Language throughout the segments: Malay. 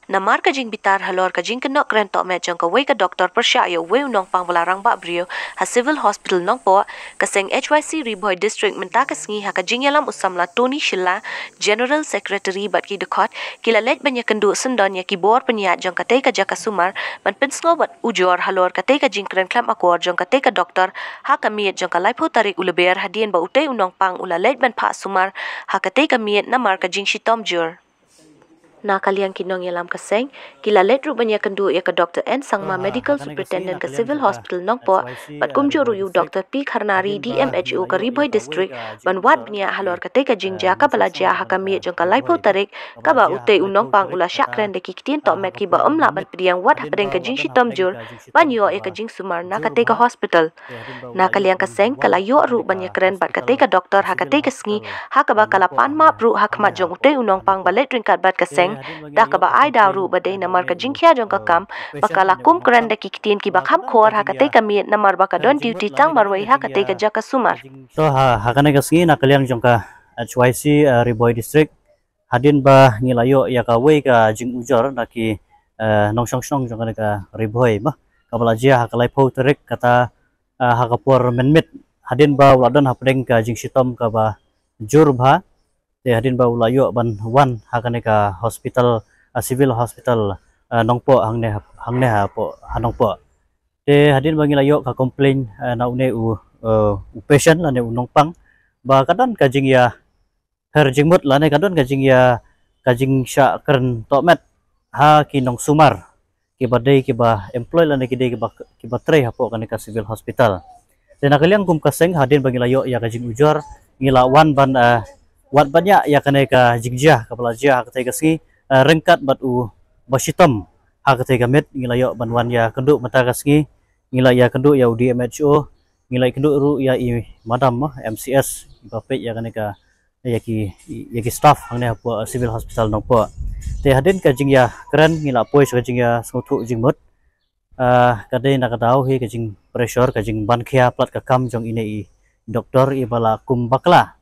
Namar kajing bitar halor kajing kenok kren tok me jong ka wei ka doktor persya yo wei unong pang balarang ba brio ha civil hospital nong po kaseng HYC Riboy district menta kasngi ha kajing yalam usamla Tony Shilla general secretary bat ki dekot kila let banya kendu sendon ya kibor penya jong ka te ka jaka sumar ban pensngo bat ujor halor ka te ka jing kren klam akor jong ka te ka doktor ha kamiet jong ka laipo tarik uleber hadien ba utei unong pang ula let ban pa sumar ha ka te ka miet namar kajing shitom jur na kalian kinong yalam kaseng kila let ru banya kendu ya ke Dr. N Sangma medical superintendent ke civil hospital nongpo bat kumjuru yu Dr. P Karnari DMHO ke Riboy district ban wat banya halor kate ka jingja ka balaja ha kami jong ka laipo tarik ka ba utei unong pang ula syakren de kitin tok mek ki ba omla ban pediang wat ha pedeng ka jing shitom jur ban yo e ka jing sumar na kate ka hospital na kalian kaseng kala yo ru banya keren bat kate ka doktor ha kate ka sngi ha ka ba kala pan ma ru ha kmat jong utei unong pang balet ringkat bat kaseng dah ka ba ai daru badai namar ka jingkhia jong ka kam bakala kum kran da kitin ki bakham khor ha kate ka mi namar baka don duty tang marwai ha kate ka jaka sumar so ha kane ka singi na kaliang jong ka HYC Riboy district hadin ba ngilayo ya ka wei ka jing ujor na ki nong song jong ka Riboy ba ka balajia ha kalai pho terik kata ha ka por menmit hadin ba uladon ha preng ka jing sitom ka ba jur ba te hadin ba ulayo ban wan hakane ka hospital civil hospital nongpo hangne ha po hanongpo te hadin ba ngilayo ka complain na une u patient la ne nongpang ba kadon ka jing ya her jingmut la ne kadon ka jing ya ka jing sha kern tomet ha ki nong sumar ki badai ki ba employ la ne ki de ki ba tre ha po kane ka civil hospital te nakaliang kum kaseng hadin ba ngilayo ya ka jing ujor ngila wan ban wat banyak ya kene ka jingja ka pelajia ka tega ski rengkat bat u basitom ha ka tega met ngilayo banwan ya kenduk mata ka ski ngila ya kenduk ya DMHO ngila kenduk ru ya i madam MCS bapet ya kene ka ya ki staff hangne po civil hospital nong po te hadin ka jingya keren ngila poi ka jingya smutu jingmut ka de na ka dau hi ka jing pressure ka jing ban khia plat ka kam jong ine i doktor i bala kum bakla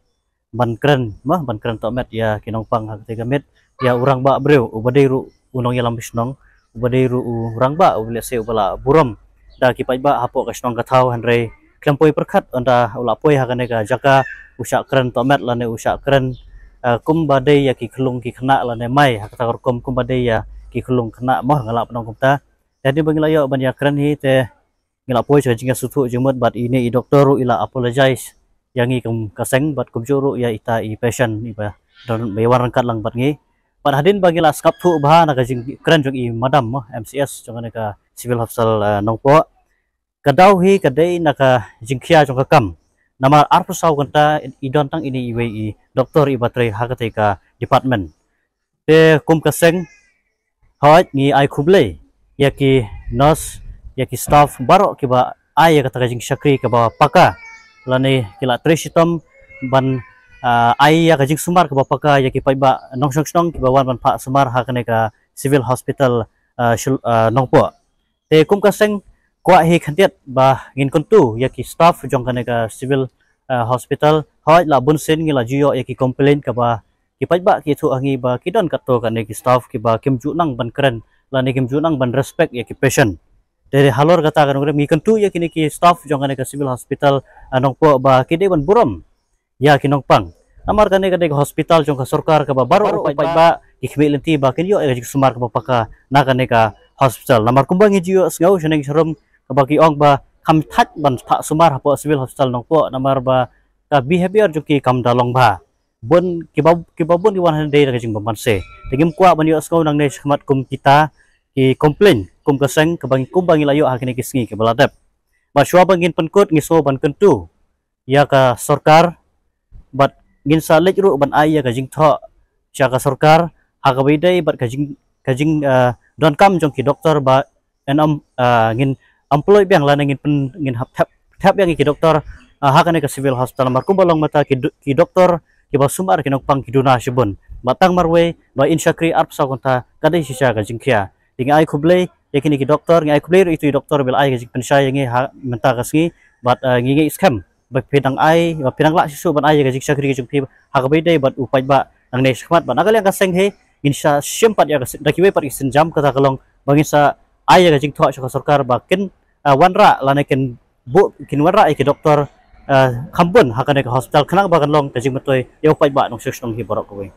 ban keren tomet ya kinong pang hak tega met ya urang ba breu ubadai ru unong yalam bisnong ubadai ru urang ba ubele se ubala burom da ki pai ba hapo ka snong ka thau hanre klempoi perkhat anda ula poi hakane ka jaka usak keren tomet lane usak keren kum badai ya ki khulung ki khna lane mai hak ta kum badai ya ki khulung khna moh ngala penong kumta jadi bangilayo ban ya keren hi te ngila poi jinga sutu jumut bat ini i doktor ila apologize yang i kum kaseng bat kum juru ya ita i patient i ba don bewar rangkat lang bat ngi pat hadin bagila skap thu bah na ka jing keren jong i madam MCS jong ka civil hospital nongpo kadau hi kadai na ka jingkhia jong ka kam namar arpu sau kanta i don tang ini i wei i doktor i batre ha ka ka department te kum kaseng hawat ngi ai khuble ya ki nurse ya ki staff baro ki ba ai ya ka jing syakri ka ba paka lane kila tresitom ban ai ya kajing sumar ke bapaka ya ki paiba nong ki bawan ban pak sumar ha kane ka civil hospital nongpo te kum kaseng kwa hi khantiat ba ngin kontu ya ki staff jong kane ka civil hospital hoi la bunsen ngila jiyo ya ki complain ka ba ki paiba ki thu angi ba ki don katto kane ki staff ki ba kim ju nang ban keren lane kim ju nang ban respect ya ki patient dari halor kata kan ngi kentu ya kini ki staff jong kane ka civil hospital nongpo ba kide ban burom ya kinong pang amar kane ka hospital jong ka sarkar ka ba baro ba ikmelenti ba kin yo e sumar ka paka na kane ka hospital namar kumbang jiyo ngau sheneng serum ka ba ki ong ba kam that ban pak sumar hapo civil hospital nongpo namar ba ka behavior jong ki kam dalong ba bon ki ba bon ki wan day ka jing bamanse tegim kwa ban yo ngau nang ne khmat kum kita ki complain kum kaseng kum bangi layo hakini kisngi ke baladap ba shwa bangin penkut ngiso ban kentu ya ka sarkar bat ngin sa lejru ban ai ya ka jing tho sya ka sarkar ha ka bidai bat ka jing don kam jong ki doktor ba en ngin employ biang la ngin hap yang ki doktor ha ka ne ka civil hospital mar kum balong mata ki doktor ki ba sumar ki nokpang ki duna shibun batang marwe ba insyakri arp sa konta kadai sisa ka jing khia dengan ai kublai yakini ki doktor ngai kublai itu doktor bel ai ka jing pensai ngi ha menta kasngi bat ngi scam pinang ai ba pinang la su ban ai ga jik sakri jung pi ha ga dai bat upai ba nang ne khmat ba nagal yang ka seng he insya sempat ya da ki we par isin jam kata kalong bangin sa ai ga jik thwa sa sarkar ba ken wanra lane ken bu kin wanra ai ke doktor khambun ha ka hospital khanang ba kan long ka jing matoi yo pai ba nong sek nong hi borok ko we